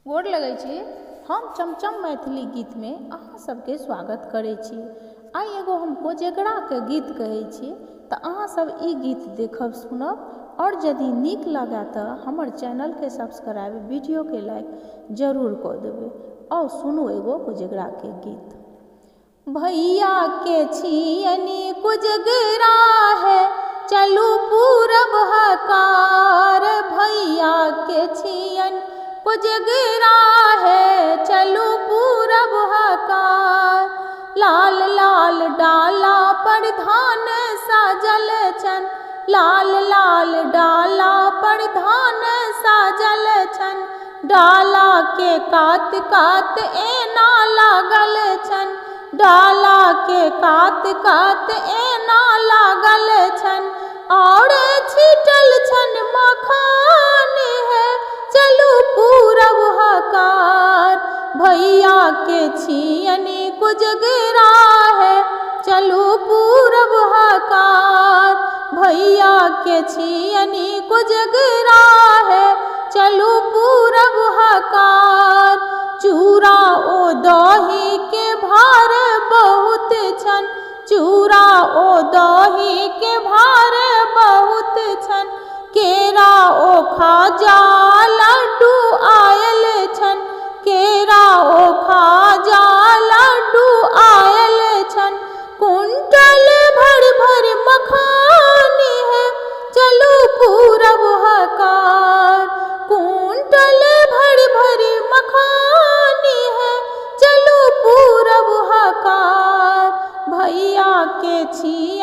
गोर लगै छी। हम चमचम मैथिली गीत में अहाँ सबके स्वागत करै छी। आई एगो हम कोजगरा के गीत कहै छी तऽ अहाँ सब ई गीत देखब सुनब और यदि नीक लगे तऽ हमर चैनल के सब्सक्राइब वीडियो के लाइक जरूर कऽ देबै। और सुनू एगो कोजगरा के गीत। भैया के छियनी कोजगरा है चलू पूरब हकार। भैया के छियन कोजगरा है चलू पूरब हकार। लाल लाल डाला पर धान साजल छन, लाल लाल डाला पर धान साजल छन। डाला के कात कात एना लागल छन, डाला के कात कात एना लागल छन। और छिटल छन मखान है चलू पूरब हकार। भैया के छियनी कोजगरा है चलू पूरब हकार। भैया के छियनी कोजगरा है चलू पूरब हकार। चूड़ा ओ दही के भार बहुत छन, चूड़ा ओ दही के भार बहुत छन। केरा ओ खाजा लड्डू आयल छन, केरा ओ खाजा लड्डू आयल छन। कुंटल भर भर मखान है चलू पूरब हकार। कुंटल भर भर मखान है चलू पूरब हकार। भैया के छी